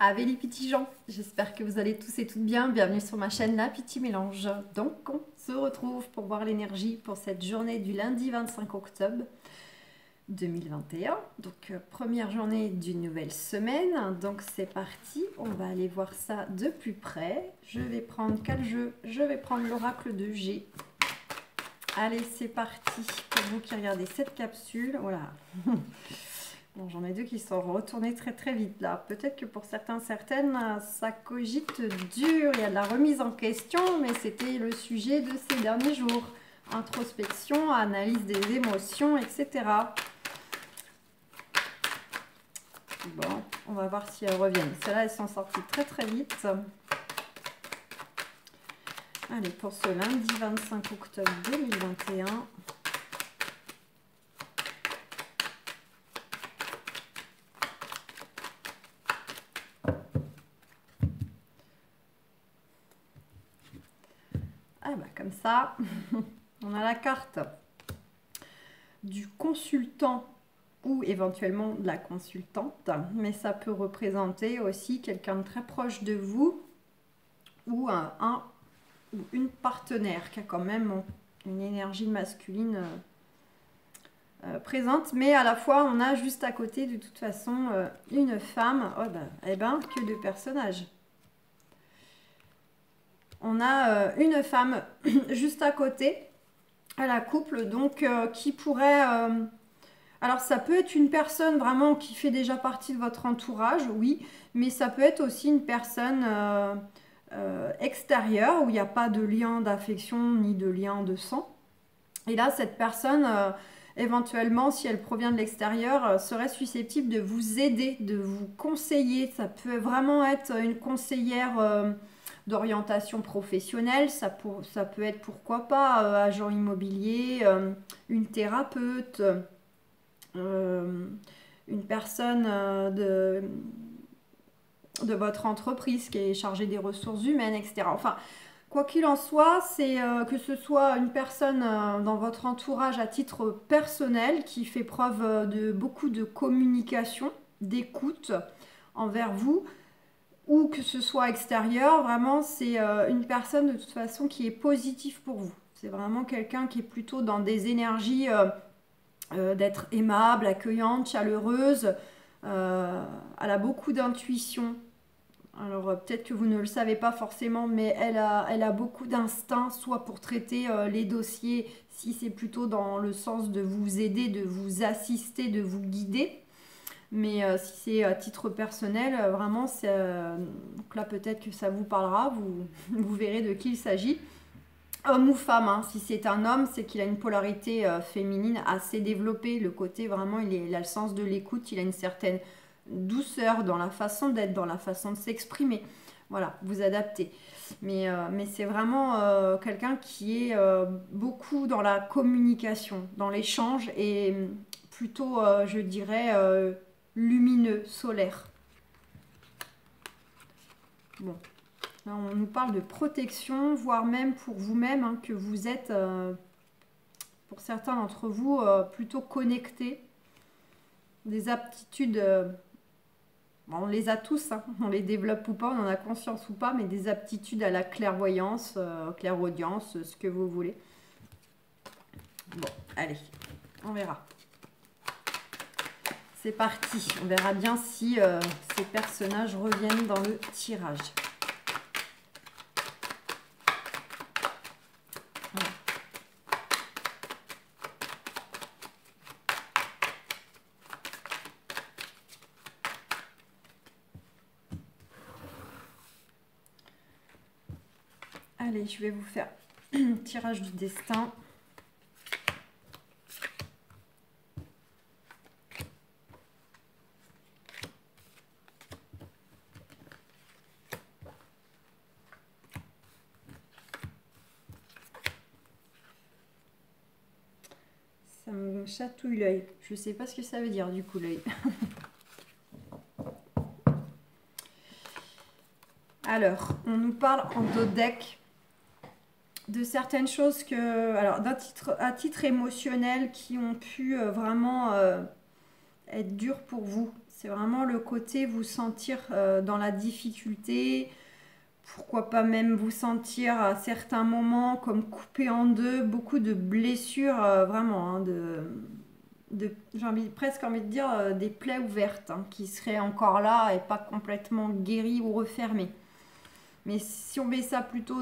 Ave les petits gens, j'espère que vous allez tous et toutes bien. Bienvenue sur ma chaîne La Petit Mélange. Donc on se retrouve pour voir l'énergie pour cette journée du lundi 25 octobre 2021. Donc première journée d'une nouvelle semaine. Donc c'est parti, on va aller voir ça de plus près. Je vais prendre quel jeu? Je vais prendre l'oracle de G. Allez, c'est parti pour vous qui regardez cette capsule. Voilà. Bon, j'en ai deux qui sont retournés très vite là. Peut-être que pour certains, certaines, ça cogite dur. Il y a de la remise en question, mais c'était le sujet de ces derniers jours. Introspection, analyse des émotions, etc. Bon, on va voir si elles reviennent. Celles-là, elles sont sorties très vite. Allez, pour ce lundi 25 octobre 2021. Ah bah comme ça, on a la carte du consultant ou éventuellement de la consultante, mais ça peut représenter aussi quelqu'un de très proche de vous ou un ou une partenaire qui a quand même une énergie masculine présente, mais à la fois on a juste à côté de toute façon une femme. Oh bah, eh ben, que de personnages. On a une femme juste à côté à la couple, donc qui pourrait... alors ça peut être une personne vraiment qui fait déjà partie de votre entourage, oui, mais ça peut être aussi une personne extérieure où il n'y a pas de lien d'affection ni de lien de sang. Et là, cette personne, éventuellement, si elle provient de l'extérieur, serait susceptible de vous aider, de vous conseiller. Ça peut vraiment être une conseillère d'orientation professionnelle, ça peut être pourquoi pas agent immobilier, une thérapeute, une personne de votre entreprise qui est chargée des ressources humaines, etc. Enfin, quoi qu'il en soit, c'est que ce soit une personne dans votre entourage à titre personnel qui fait preuve de beaucoup de communication, d'écoute envers vous, ou que ce soit extérieur, vraiment c'est une personne de toute façon qui est positive pour vous. C'est vraiment quelqu'un qui est plutôt dans des énergies d'être aimable, accueillante, chaleureuse. Elle a beaucoup d'intuition. Alors peut-être que vous ne le savez pas forcément, mais elle a beaucoup d'instinct, soit pour traiter les dossiers, si c'est plutôt dans le sens de vous aider, de vous assister, de vous guider. Mais si c'est à titre personnel, vraiment, donc là peut-être que ça vous parlera, vous verrez de qui il s'agit. Homme ou femme, hein. Si c'est un homme, c'est qu'il a une polarité féminine assez développée. Le côté vraiment, il a le sens de l'écoute, il a une certaine douceur dans la façon d'être, dans la façon de s'exprimer. Voilà, vous adaptez. Mais c'est vraiment quelqu'un qui est beaucoup dans la communication, dans l'échange et plutôt, je dirais, lumineux, solaire. Bon, là on nous parle de protection, voire même pour vous-même, hein, que vous êtes, pour certains d'entre vous, plutôt connectés. Des aptitudes, bon, on les a tous, hein, on les développe ou pas, on en a conscience ou pas, mais des aptitudes à la clairvoyance, clairaudience, ce que vous voulez. Bon, allez, on verra. C'est parti, on verra bien si ces personnages reviennent dans le tirage. Voilà. Allez, je vais vous faire un tirage du destin. Ça me chatouille l'œil. Je ne sais pas ce que ça veut dire du coup l'œil. Alors, on nous parle en dos de deck de certaines choses que, alors à titre émotionnel qui ont pu vraiment être dures pour vous. C'est vraiment le côté vous sentir dans la difficulté, pourquoi pas même vous sentir à certains moments comme coupé en deux, beaucoup de blessures vraiment, hein, presque envie de dire des plaies ouvertes hein, qui seraient encore là et pas complètement guéries ou refermées. Mais si on met ça plutôt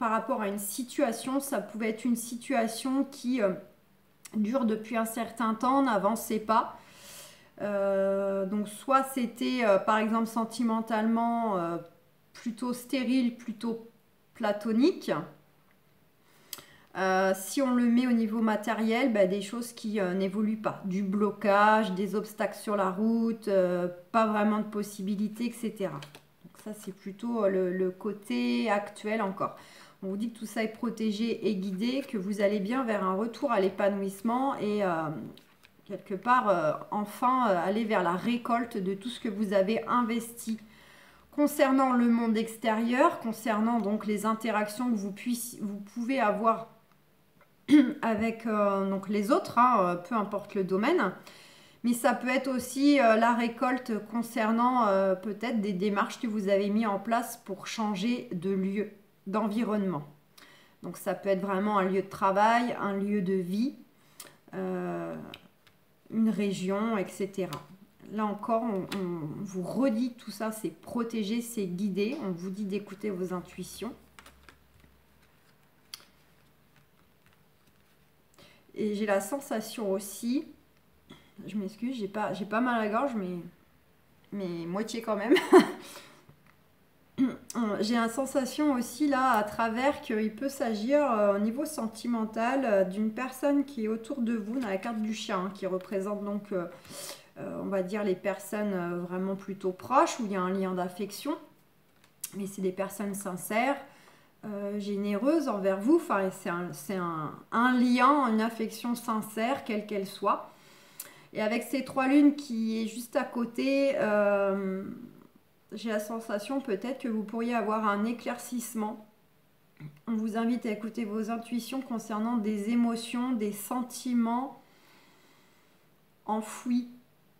par rapport à une situation, ça pouvait être une situation qui dure depuis un certain temps, n'avançait pas. Donc soit c'était par exemple sentimentalement plutôt stérile, plutôt platonique. Si on le met au niveau matériel, bah, des choses qui n'évoluent pas. Du blocage, des obstacles sur la route, pas vraiment de possibilités, etc. Donc ça, c'est plutôt le côté actuel encore. On vous dit que tout ça est protégé et guidé, que vous allez bien vers un retour à l'épanouissement et quelque part, enfin, aller vers la récolte de tout ce que vous avez investi concernant le monde extérieur, concernant donc les interactions que vous pouvez avoir avec donc les autres, hein, peu importe le domaine. Mais ça peut être aussi la récolte concernant peut-être des démarches que vous avez mis en place pour changer de lieu, d'environnement. Donc ça peut être vraiment un lieu de travail, un lieu de vie, une région, etc. Là encore, on vous redit tout ça, c'est protégé, c'est guidé. On vous dit d'écouter vos intuitions. Et j'ai la sensation aussi, je m'excuse, j'ai pas mal à la gorge, mais moitié quand même. J'ai la sensation aussi là à travers qu'il peut s'agir au niveau sentimental d'une personne qui est autour de vous dans la carte du chien, hein, qui représente donc on va dire les personnes vraiment plutôt proches où il y a un lien d'affection, mais c'est des personnes sincères, généreuses envers vous. Enfin, c'est un lien, une affection sincère, quelle qu'elle soit. Et avec ces trois lunes qui est juste à côté, j'ai la sensation peut-être que vous pourriez avoir un éclaircissement. On vous invite à écouter vos intuitions concernant des émotions, des sentiments enfouis,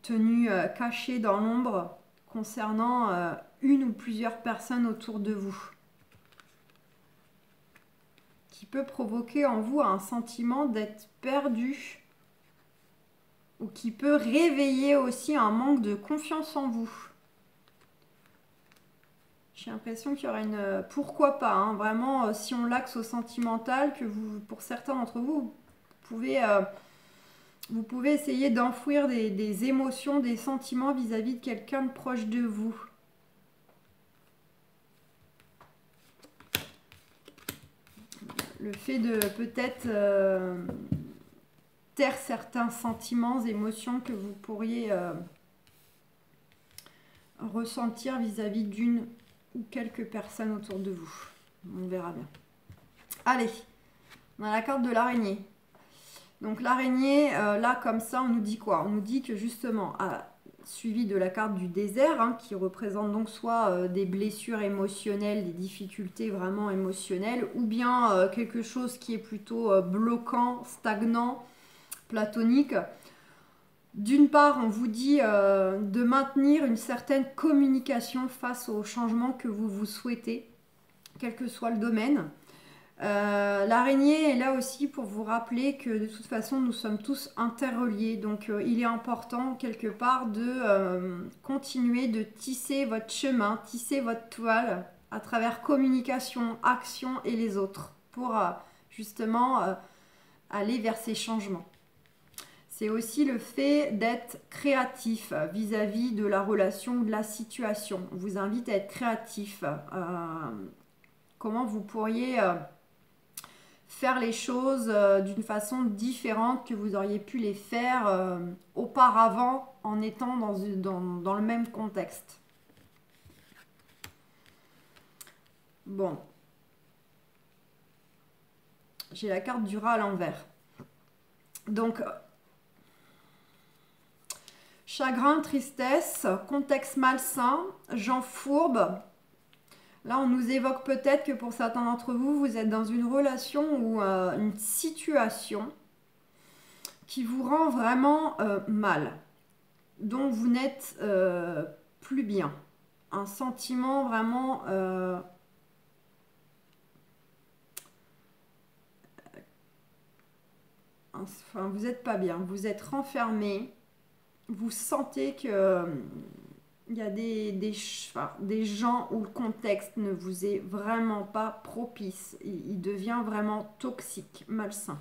tenus cachés dans l'ombre, concernant une ou plusieurs personnes autour de vous, qui peut provoquer en vous un sentiment d'être perdu, ou qui peut réveiller aussi un manque de confiance en vous. J'ai l'impression qu'il y aura une... Pourquoi pas, hein, vraiment, si on l'axe au sentimental, que vous, pour certains d'entre vous, vous pouvez essayer d'enfouir des émotions, des sentiments vis-à-vis de quelqu'un de proche de vous. Le fait de peut-être taire certains sentiments, émotions que vous pourriez ressentir vis-à-vis d'une ou quelques personnes autour de vous. On verra bien. Allez, on a la carte de l'araignée. Donc l'araignée, là comme ça, on nous dit quoi? On nous dit que justement, suivi de la carte du désert, hein, qui représente donc soit des blessures émotionnelles, des difficultés vraiment émotionnelles, ou bien quelque chose qui est plutôt bloquant, stagnant, platonique. D'une part, on vous dit de maintenir une certaine communication face aux changements que vous souhaitez, quel que soit le domaine. L'araignée est là aussi pour vous rappeler que de toute façon nous sommes tous interreliés, donc il est important quelque part de continuer de tisser votre chemin, tisser votre toile à travers communication, action et les autres pour justement aller vers ces changements. C'est aussi le fait d'être créatif vis-à-vis de la relation ou de la situation. On vous invite à être créatif. Comment vous pourriez faire les choses d'une façon différente que vous auriez pu les faire auparavant en étant dans le même contexte. Bon. J'ai la carte du rat à l'envers. Donc, chagrin, tristesse, contexte malsain, gens fourbes. Là, on nous évoque peut-être que pour certains d'entre vous, vous êtes dans une relation ou une situation qui vous rend vraiment mal. dont vous n'êtes plus bien. Un sentiment vraiment enfin, vous n'êtes pas bien, vous êtes renfermé, vous sentez que il y a des gens où le contexte ne vous est vraiment pas propice, il devient vraiment toxique, malsain.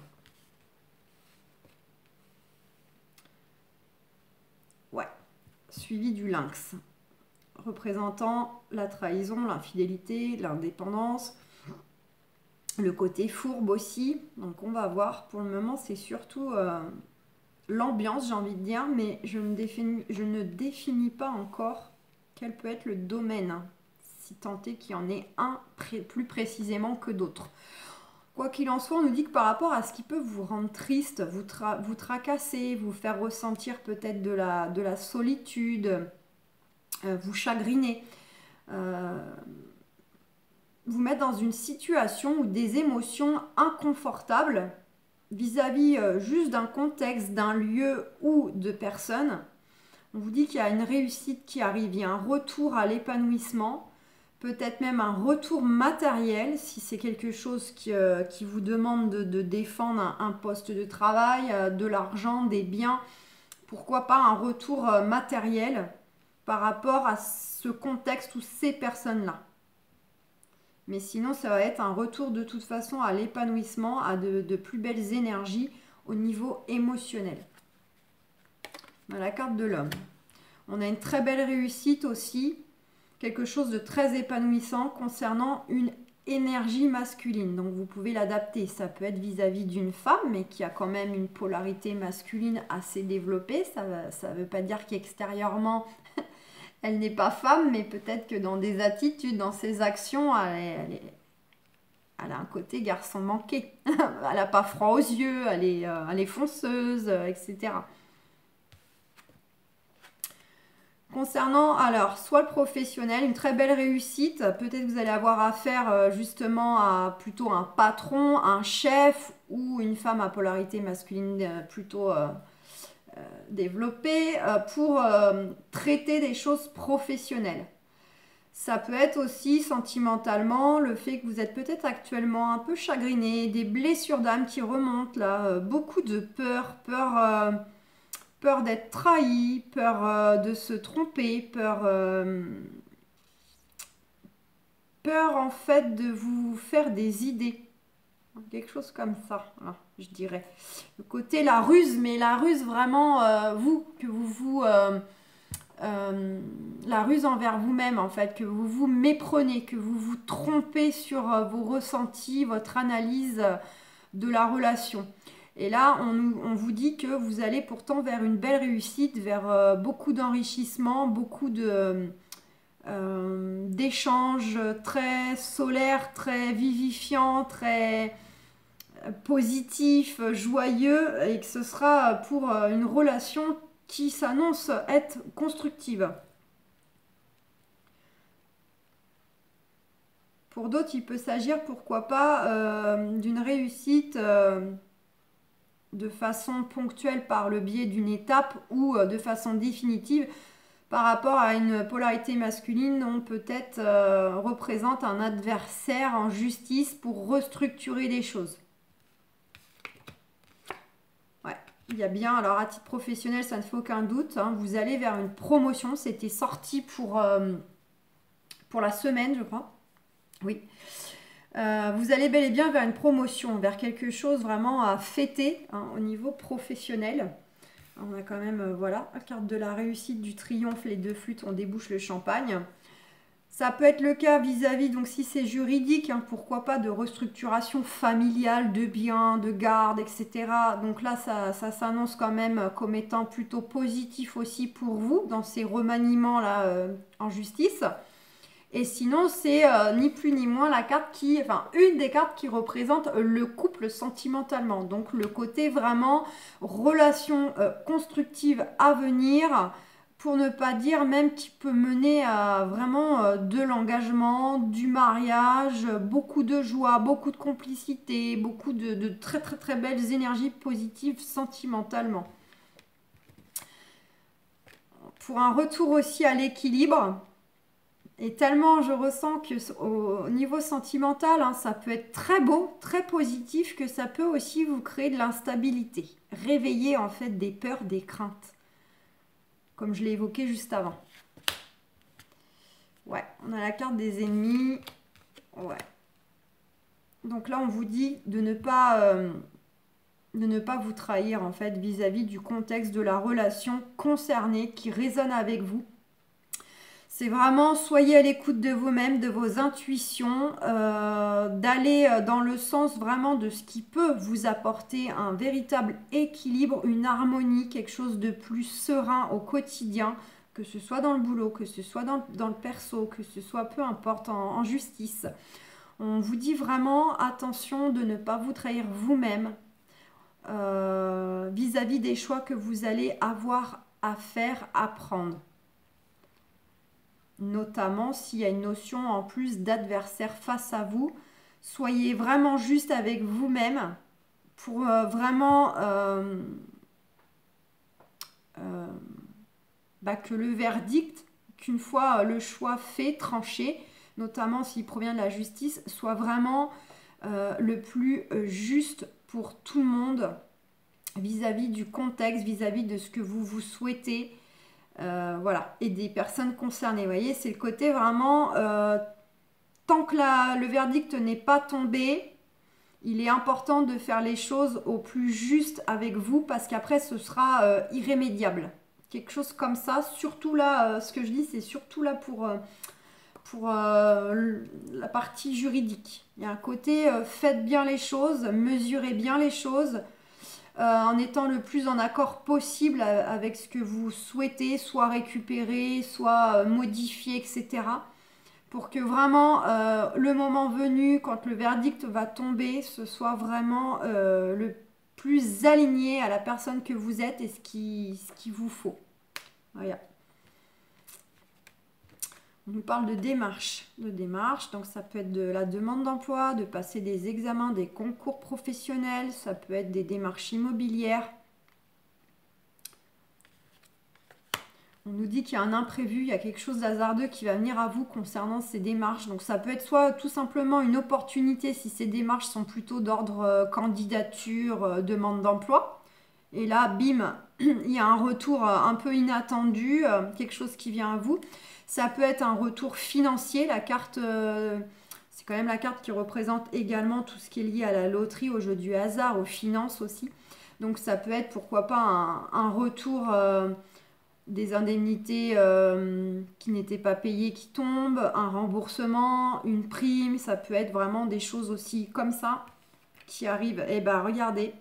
Ouais, suivi du lynx, représentant la trahison, l'infidélité, l'indépendance, le côté fourbe aussi. Donc on va voir, pour le moment c'est surtout l'ambiance, j'ai envie de dire, mais je ne définis pas encore quel peut être le domaine, si tant est qu'il y en ait un plus précisément que d'autres. Quoi qu'il en soit, on nous dit que par rapport à ce qui peut vous rendre triste, vous tracasser, vous faire ressentir peut-être de la solitude, vous chagriner, vous mettre dans une situation où des émotions inconfortables vis-à-vis juste d'un contexte, d'un lieu ou de personnes. On vous dit qu'il y a une réussite qui arrive, il y a un retour à l'épanouissement, peut-être même un retour matériel si c'est quelque chose qui vous demande de défendre un poste de travail, de l'argent, des biens. Pourquoi pas un retour matériel par rapport à ce contexte ou ces personnes-là. Mais sinon, ça va être un retour de toute façon à l'épanouissement, à de plus belles énergies au niveau émotionnel. On a la carte de l'homme. On a une très belle réussite aussi, quelque chose de très épanouissant concernant une énergie masculine. Donc vous pouvez l'adapter. Ça peut être vis-à-vis d'une femme, mais qui a quand même une polarité masculine assez développée. Ça ne veut pas dire qu'extérieurement, elle n'est pas femme, mais peut-être que dans des attitudes, dans ses actions, elle a un côté garçon manqué. Elle n'a pas froid aux yeux, elle est fonceuse, etc. Concernant, alors, soit le professionnel, une très belle réussite. Peut-être que vous allez avoir affaire justement à plutôt un patron, un chef ou une femme à polarité masculine plutôt développée pour traiter des choses professionnelles. Ça peut être aussi sentimentalement le fait que vous êtes peut-être actuellement un peu chagriné, des blessures d'âme qui remontent là, beaucoup de peur d'être trahi, peur de se tromper, peur en fait de vous faire des idées. Quelque chose comme ça, hein, je dirais. Le côté la ruse, mais la ruse vraiment, la ruse envers vous-même en fait, que vous vous méprenez, que vous vous trompez sur vos ressentis, votre analyse de la relation. Et là, on vous dit que vous allez pourtant vers une belle réussite, vers beaucoup d'enrichissement, beaucoup d'échanges très solaires, très vivifiants, très positifs, joyeux, et que ce sera pour une relation qui s'annonce être constructive. Pour d'autres, il peut s'agir, pourquoi pas, d'une réussite de façon ponctuelle par le biais d'une étape ou de façon définitive par rapport à une polarité masculine dont peut-être représente un adversaire en justice pour restructurer les choses. Ouais, il y a bien, alors à titre professionnel, ça ne fait aucun doute, hein, vous allez vers une promotion, c'était sorti pour la semaine, je crois. Oui. Vous allez bel et bien vers une promotion, vers quelque chose vraiment à fêter hein, au niveau professionnel. On a quand même, voilà, la carte de la réussite, du triomphe, les deux flûtes, on débouche le champagne. Ça peut être le cas vis-à-vis, donc si c'est juridique, hein, pourquoi pas de restructuration familiale, de biens, de garde, etc. Donc là, ça s'annonce quand même comme étant plutôt positif aussi pour vous dans ces remaniements-là en justice. Et sinon, c'est ni plus ni moins la carte une des cartes qui représente le couple sentimentalement. Donc le côté vraiment relation constructive à venir, pour ne pas dire même qui peut mener à vraiment de l'engagement, du mariage, beaucoup de joie, beaucoup de complicité, beaucoup de très très très belles énergies positives sentimentalement. pour un retour aussi à l'équilibre. Et tellement je ressens que au niveau sentimental, hein, ça peut être très beau, très positif, que ça peut aussi vous créer de l'instabilité. Réveiller en fait des peurs, des craintes. Comme je l'ai évoqué juste avant. Ouais, on a la carte des ennemis. Ouais. Donc là, on vous dit de ne pas vous trahir en fait vis-à-vis du contexte de la relation concernée qui résonne avec vous. C'est vraiment, soyez à l'écoute de vous-même, de vos intuitions, d'aller dans le sens vraiment de ce qui peut vous apporter un véritable équilibre, une harmonie, quelque chose de plus serein au quotidien, que ce soit dans le boulot, que ce soit dans le perso, que ce soit peu importe en justice. On vous dit vraiment attention de ne pas vous trahir vous-même vis-à-vis des choix que vous allez avoir à faire, à prendre. Notamment s'il y a une notion en plus d'adversaire face à vous. Soyez vraiment juste avec vous-même pour vraiment que le verdict, qu'une fois le choix fait, tranché, notamment s'il provient de la justice, soit vraiment le plus juste pour tout le monde vis-à-vis du contexte, vis-à-vis de ce que vous souhaitez. Voilà, et des personnes concernées. Vous voyez, c'est le côté vraiment, tant que le verdict n'est pas tombé, il est important de faire les choses au plus juste avec vous parce qu'après ce sera irrémédiable. Quelque chose comme ça, surtout là, ce que je dis, c'est surtout là pour la partie juridique. Il y a un côté, faites bien les choses, mesurez bien les choses, en étant le plus en accord possible avec ce que vous souhaitez, soit récupérer, soit modifier, etc. Pour que vraiment, le moment venu, quand le verdict va tomber, ce soit vraiment le plus aligné à la personne que vous êtes et ce qu'il vous faut. Voilà. On nous parle de démarche. Donc ça peut être de la demande d'emploi, de passer des examens, des concours professionnels, ça peut être des démarches immobilières. On nous dit qu'il y a un imprévu, il y a quelque chose d'hasardeux qui va venir à vous concernant ces démarches. Donc ça peut être soit tout simplement une opportunité si ces démarches sont plutôt d'ordre candidature, demande d'emploi. Et là, bim, il y a un retour un peu inattendu, quelque chose qui vient à vous. Ça peut être un retour financier. La carte, c'est quand même la carte qui représente également tout ce qui est lié à la loterie, au jeu du hasard, aux finances aussi. Donc ça peut être, pourquoi pas, un retour des indemnités qui n'étaient pas payées qui tombent, un remboursement, une prime. Ça peut être vraiment des choses aussi comme ça qui arrivent. Et ben regardez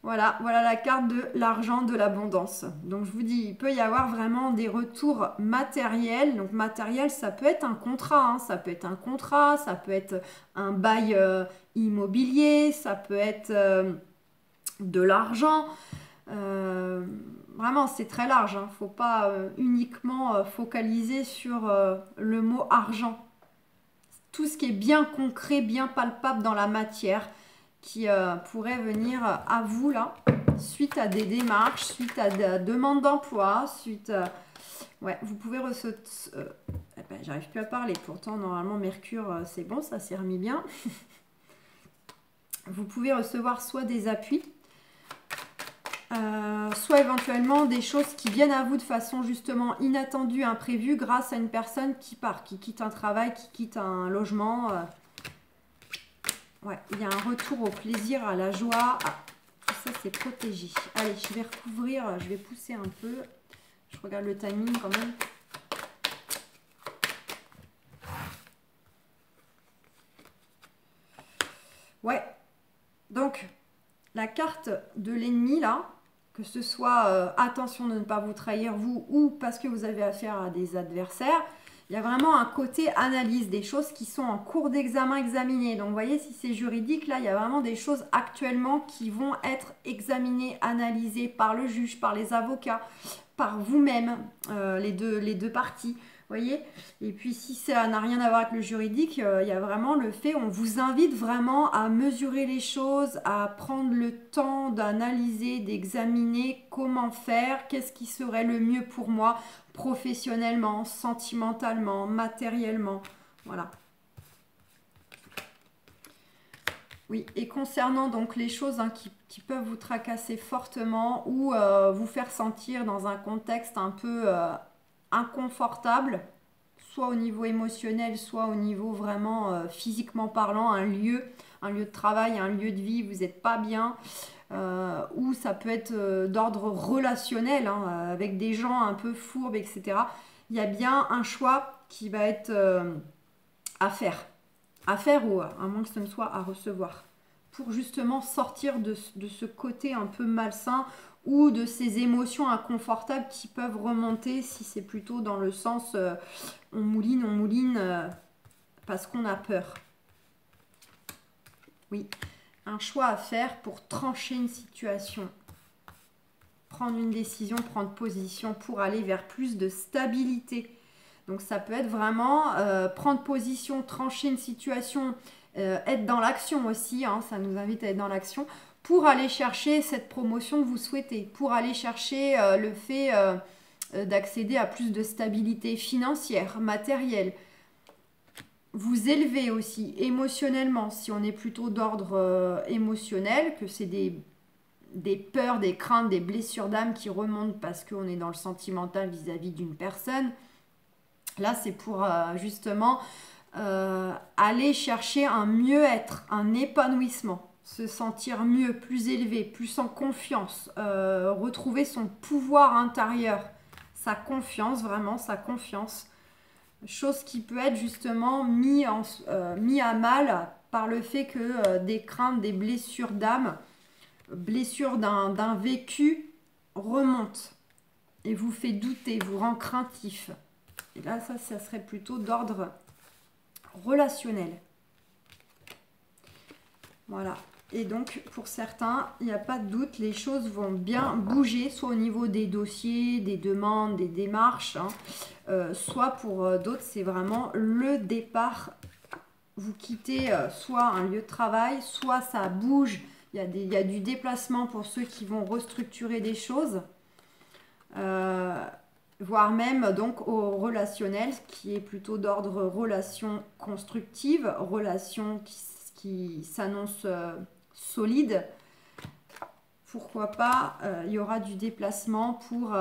Voilà la carte de l'argent, de l'abondance. Donc je vous dis, il peut y avoir vraiment des retours matériels. Donc matériel, ça peut être un contrat, hein. Ça peut être un contrat, ça peut être un bail immobilier, ça peut être de l'argent. Vraiment, c'est très large. Il ne faut pas uniquement focaliser sur le mot argent. Tout ce qui est bien concret, bien palpable dans la matière, qui pourrait venir à vous là, suite à des démarches, suite à des demandes d'emploi, suite à... Ouais, vous pouvez recevoir... j'arrive plus à parler, pourtant normalement Mercure, c'est bon, ça s'est remis bien. Vous pouvez recevoir soit des appuis, soit éventuellement des choses qui viennent à vous de façon justement inattendue, imprévue, grâce à une personne qui part, qui quitte un travail, qui quitte un logement... Ouais, il y a un retour au plaisir, à la joie. Ah, tout ça, c'est protégé. Allez, je vais recouvrir, je vais pousser un peu. Je regarde le timing quand même. Ouais. Donc, la carte de l'ennemi, là, que ce soit attention de ne pas vous trahir, vous, ou parce que vous avez affaire à des adversaires, il y a vraiment un côté analyse, des choses qui sont en cours d'examen examinées. Donc, vous voyez, si c'est juridique, là, il y a vraiment des choses actuellement qui vont être examinées, analysées par le juge, par les avocats, par vous-même, les deux parties. voyez? Et puis si ça n'a rien à voir avec le juridique, il y a vraiment le fait, on vous invite vraiment à mesurer les choses, à prendre le temps d'analyser, d'examiner comment faire, qu'est-ce qui serait le mieux pour moi, professionnellement, sentimentalement, matériellement. Voilà. Oui, et concernant donc les choses qui peuvent vous tracasser fortement ou vous faire sentir dans un contexte un peu inconfortable, soit au niveau émotionnel, soit au niveau vraiment physiquement parlant, un lieu de travail, un lieu de vie, vous n'êtes pas bien, ou ça peut être d'ordre relationnel, hein, avec des gens un peu fourbes, etc. Il y a bien un choix qui va être à faire. À faire ou à moins que ce ne soit à recevoir. Pour justement sortir de ce côté un peu malsain ou de ces émotions inconfortables qui peuvent remonter si c'est plutôt dans le sens on mouline parce qu'on a peur. Oui, un choix à faire pour trancher une situation. Prendre une décision, prendre position pour aller vers plus de stabilité. Donc ça peut être vraiment prendre position, trancher une situation, être dans l'action aussi, hein, ça nous invite à être dans l'action, pour aller chercher cette promotion que vous souhaitez, pour aller chercher le fait d'accéder à plus de stabilité financière, matérielle. Vous élever aussi émotionnellement, si on est plutôt d'ordre émotionnel, que c'est des peurs, des craintes, des blessures d'âme qui remontent parce qu'on est dans le sentimental vis-à-vis d'une personne. Là, c'est pour justement aller chercher un mieux-être, un épanouissement, se sentir mieux, plus élevé, plus en confiance, retrouver son pouvoir intérieur, sa confiance, vraiment sa confiance. Chose qui peut être justement mis à mal par le fait que des craintes, des blessures d'âme, blessures d'un vécu remontent et vous fait douter, vous rend craintif. Et là, ça serait plutôt d'ordre relationnel. Voilà. Et donc, pour certains, il n'y a pas de doute, les choses vont bien bouger, soit au niveau des dossiers, des demandes, des démarches, hein, soit pour d'autres, c'est vraiment le départ. Vous quittez soit un lieu de travail, soit ça bouge. Il y a du déplacement pour ceux qui vont restructurer des choses. Voire même donc au relationnel, qui est plutôt d'ordre relation constructive, relation qui s'annonce solide. Pourquoi pas, il y aura du déplacement pour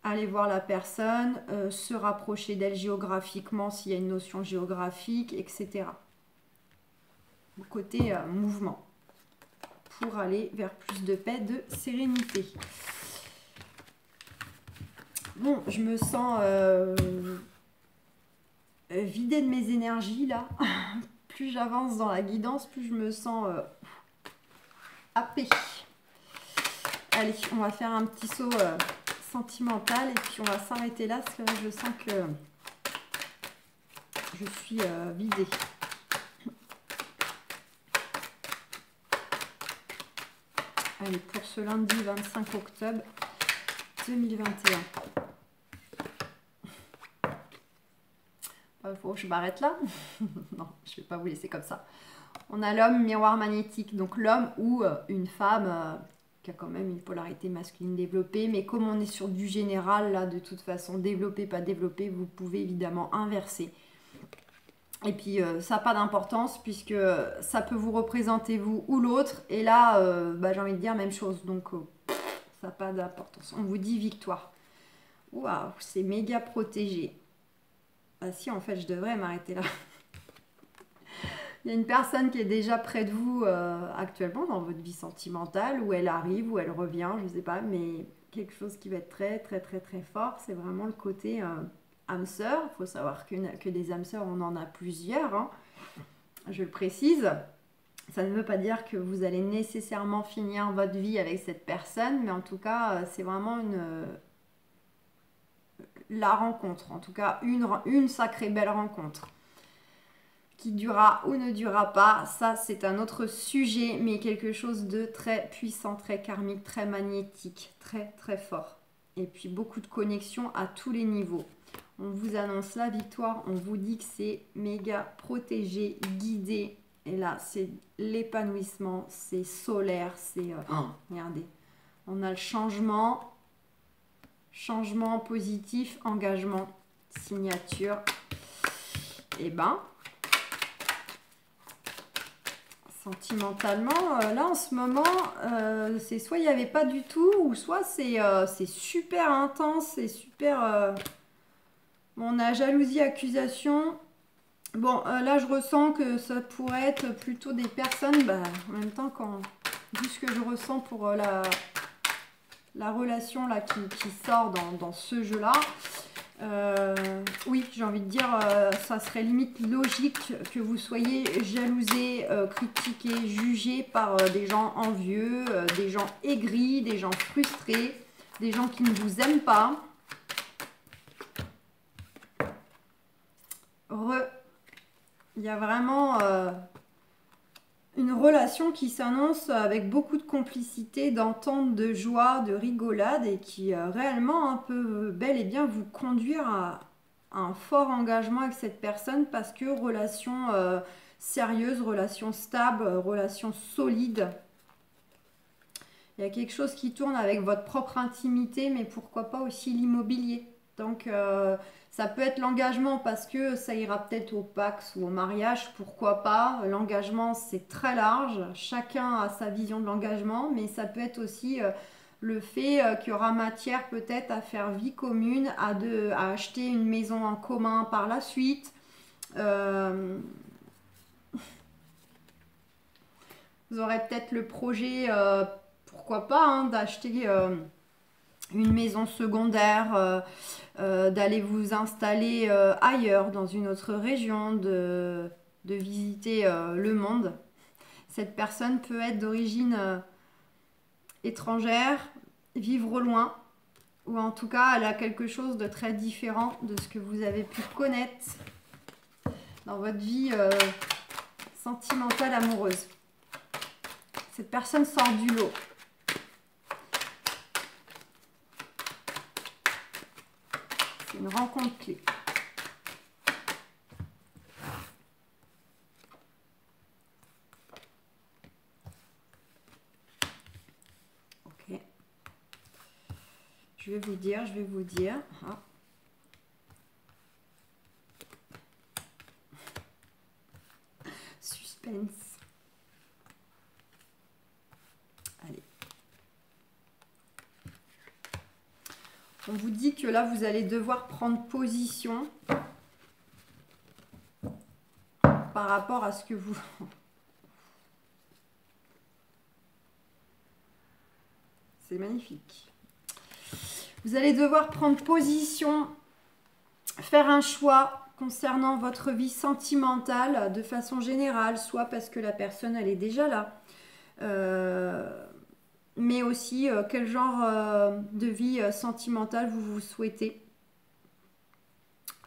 aller voir la personne, se rapprocher d'elle géographiquement s'il y a une notion géographique, etc. Le côté mouvement, pour aller vers plus de paix, de sérénité. Bon, je me sens vidée de mes énergies là. Plus j'avance dans la guidance, plus je me sens happée. Allez, on va faire un petit saut sentimental et puis on va s'arrêter là parce que là, je sens que je suis vidée. Allez, pour ce lundi 25 octobre 2021. Faut que je m'arrête là. Non, je ne vais pas vous laisser comme ça. On a l'homme miroir magnétique, donc l'homme ou une femme qui a quand même une polarité masculine développée, mais comme on est sur du général, là, de toute façon, développé, pas développé, vous pouvez évidemment inverser. Et puis, ça n'a pas d'importance, puisque ça peut vous représenter vous ou l'autre, et là, j'ai envie de dire même chose, donc ça n'a pas d'importance. On vous dit victoire. Waouh, c'est méga protégé. Ah si, en fait, je devrais m'arrêter là. Il y a une personne qui est déjà près de vous actuellement dans votre vie sentimentale, où elle arrive, où elle revient, je ne sais pas, mais quelque chose qui va être très, très, très, très fort, c'est vraiment le côté âme sœur. Il faut savoir que des âmes sœurs, on en a plusieurs, hein. Je le précise. Ça ne veut pas dire que vous allez nécessairement finir votre vie avec cette personne, mais en tout cas, c'est vraiment la rencontre, en tout cas une sacrée belle rencontre. Qui durera ou ne durera pas, ça c'est un autre sujet, mais quelque chose de très puissant, très karmique, très magnétique, très très fort. Et puis beaucoup de connexions à tous les niveaux. On vous annonce la victoire, on vous dit que c'est méga protégé, guidé. Et là, c'est l'épanouissement, c'est solaire, c'est... regardez, on a le changement, changement positif, engagement, signature. Et ben, sentimentalement, là en ce moment, c'est soit il n'y avait pas du tout, ou soit c'est super intense, c'est super... on a jalousie, accusation. Bon, là je ressens que ça pourrait être plutôt des personnes, bah, en même temps, vu ce que je ressens pour la relation là qui sort dans ce jeu-là, oui, j'ai envie de dire, ça serait limite logique que vous soyez jalousé, critiqué, jugé par des gens envieux, des gens aigris, des gens frustrés, des gens qui ne vous aiment pas. Il y a vraiment une relation qui s'annonce avec beaucoup de complicité, d'entente, de joie, de rigolade et qui réellement peut bel et bien vous conduire à un fort engagement avec cette personne parce que relation sérieuse, relation stable, relation solide. Il y a quelque chose qui tourne avec votre propre intimité, mais pourquoi pas aussi l'immobilier. Donc ça peut être l'engagement parce que ça ira peut-être au Pacs ou au mariage, pourquoi pas. L'engagement, c'est très large. Chacun a sa vision de l'engagement, mais ça peut être aussi le fait qu'il y aura matière peut-être à faire vie commune, à acheter une maison en commun par la suite. Vous aurez peut-être le projet, pourquoi pas, d'acheter une maison secondaire, d'aller vous installer ailleurs, dans une autre région, de visiter le monde. Cette personne peut être d'origine étrangère, vivre au loin, ou en tout cas, elle a quelque chose de très différent de ce que vous avez pu connaître dans votre vie sentimentale, amoureuse. Cette personne sort du lot. C'est une rencontre clé. Ok. Je vais vous dire. Ah. Suspense. Allez. On vous dit que là, vous allez devoir prendre position par rapport à ce que vous... C'est magnifique. Vous allez devoir prendre position, faire un choix concernant votre vie sentimentale de façon générale, soit parce que la personne, elle est déjà là, mais aussi quel genre de vie sentimentale vous souhaitez,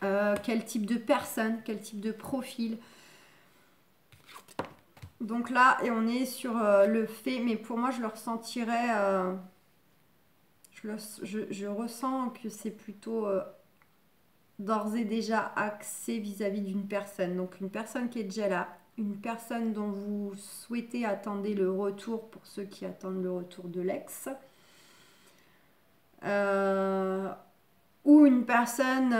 quel type de personne, quel type de profil. Donc là, et on est sur le fait, mais pour moi, je le ressentirais, je ressens que c'est plutôt d'ores et déjà axé vis-à-vis d'une personne. Donc une personne qui est déjà là, une personne dont vous souhaitez attendre le retour, pour ceux qui attendent le retour de l'ex. Ou une personne,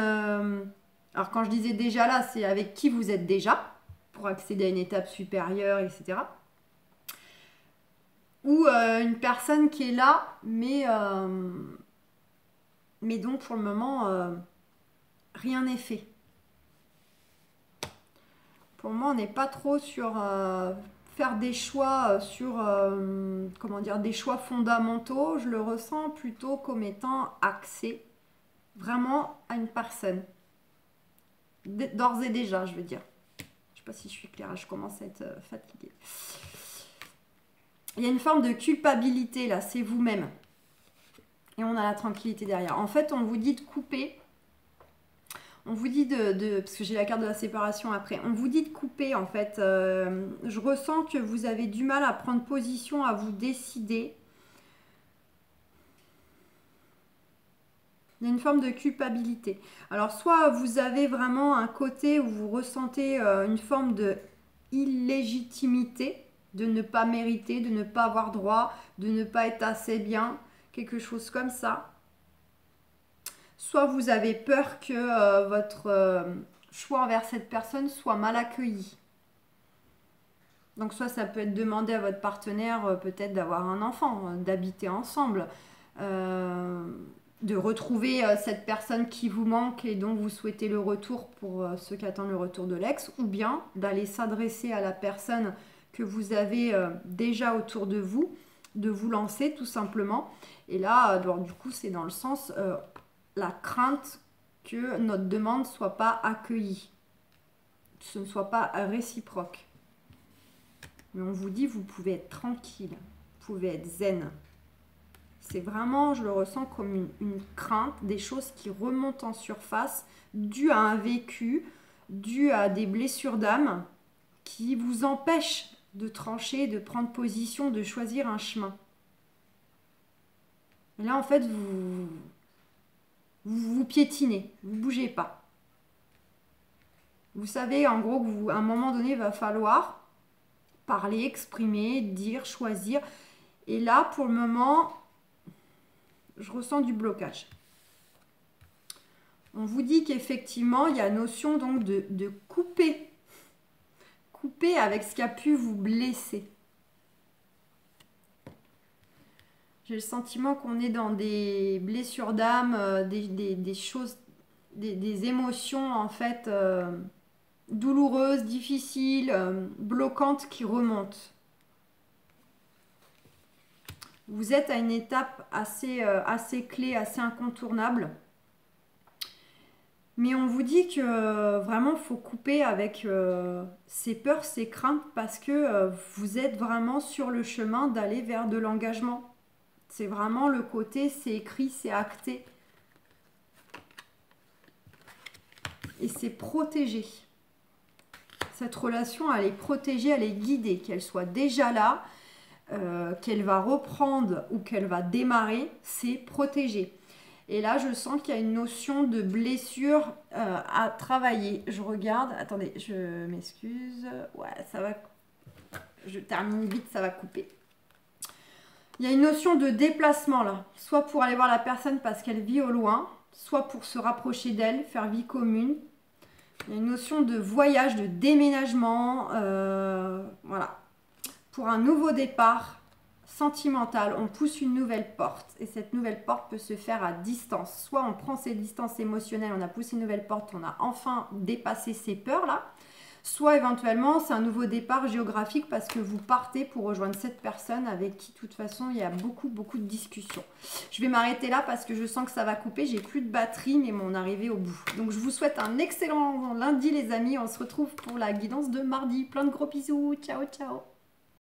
alors quand je disais déjà là, c'est avec qui vous êtes déjà, pour accéder à une étape supérieure, etc. Ou une personne qui est là, mais donc pour le moment, rien n'est fait. Pour moi, on n'est pas trop sur faire des choix sur, comment dire, des choix fondamentaux. Je le ressens plutôt comme étant axé vraiment à une personne. D'ores et déjà, je veux dire. Je ne sais pas si je suis claire, je commence à être fatiguée. Il y a une forme de culpabilité là, c'est vous-même. Et on a la tranquillité derrière. En fait, on vous dit de couper. On vous dit parce que j'ai la carte de la séparation après. On vous dit de couper en fait. Je ressens que vous avez du mal à prendre position, à vous décider. Il y a une forme de culpabilité. Alors, soit vous avez vraiment un côté où vous ressentez une forme de illégitimité, de ne pas mériter, de ne pas avoir droit, de ne pas être assez bien, quelque chose comme ça. Soit vous avez peur que votre choix envers cette personne soit mal accueilli. Donc soit ça peut être demander à votre partenaire peut-être d'avoir un enfant, d'habiter ensemble, de retrouver cette personne qui vous manque et dont vous souhaitez le retour pour ceux qui attendent le retour de l'ex, ou bien d'aller s'adresser à la personne que vous avez déjà autour de vous, de vous lancer tout simplement. Et là, alors, du coup, c'est dans le sens la crainte que notre demande ne soit pas accueillie, ce ne soit pas réciproque. Mais on vous dit, vous pouvez être tranquille, vous pouvez être zen. C'est vraiment, je le ressens comme une crainte, des choses qui remontent en surface, dues à un vécu, dues à des blessures d'âme, qui vous empêchent de trancher, de prendre position, de choisir un chemin. Et là, en fait, vous piétinez, vous ne bougez pas. Vous savez, en gros, qu'à un moment donné, il va falloir parler, exprimer, dire, choisir. Et là, pour le moment, je ressens du blocage. On vous dit qu'effectivement, il y a notion donc de couper. Couper avec ce qui a pu vous blesser. J'ai le sentiment qu'on est dans des blessures d'âme, des choses, des émotions en fait douloureuses, difficiles, bloquantes qui remontent. Vous êtes à une étape assez clé, assez incontournable. Mais on vous dit que vraiment, il faut couper avec ces peurs, ces craintes, parce que vous êtes vraiment sur le chemin d'aller vers de l'engagement. C'est vraiment le côté, c'est écrit, c'est acté. Et c'est protégé. Cette relation, elle est protégée, elle est guidée, qu'elle soit déjà là, qu'elle va reprendre ou qu'elle va démarrer, c'est protégé. Et là, je sens qu'il y a une notion de blessure à travailler. Je regarde, attendez, je m'excuse. Ouais, ça va. Je termine vite, ça va couper. Il y a une notion de déplacement là, soit pour aller voir la personne parce qu'elle vit au loin, soit pour se rapprocher d'elle, faire vie commune. Il y a une notion de voyage, de déménagement, voilà. Pour un nouveau départ sentimental, on pousse une nouvelle porte. Et cette nouvelle porte peut se faire à distance. Soit on prend ses distances émotionnelles, on a poussé une nouvelle porte, on a enfin dépassé ces peurs-là. Soit éventuellement, c'est un nouveau départ géographique parce que vous partez pour rejoindre cette personne avec qui, de toute façon, il y a beaucoup de discussions. Je vais m'arrêter là parce que je sens que ça va couper. J'ai plus de batterie, mais mon arrivée au bout. Donc, je vous souhaite un excellent lundi, les amis. On se retrouve pour la guidance de mardi. Plein de gros bisous. Ciao, ciao.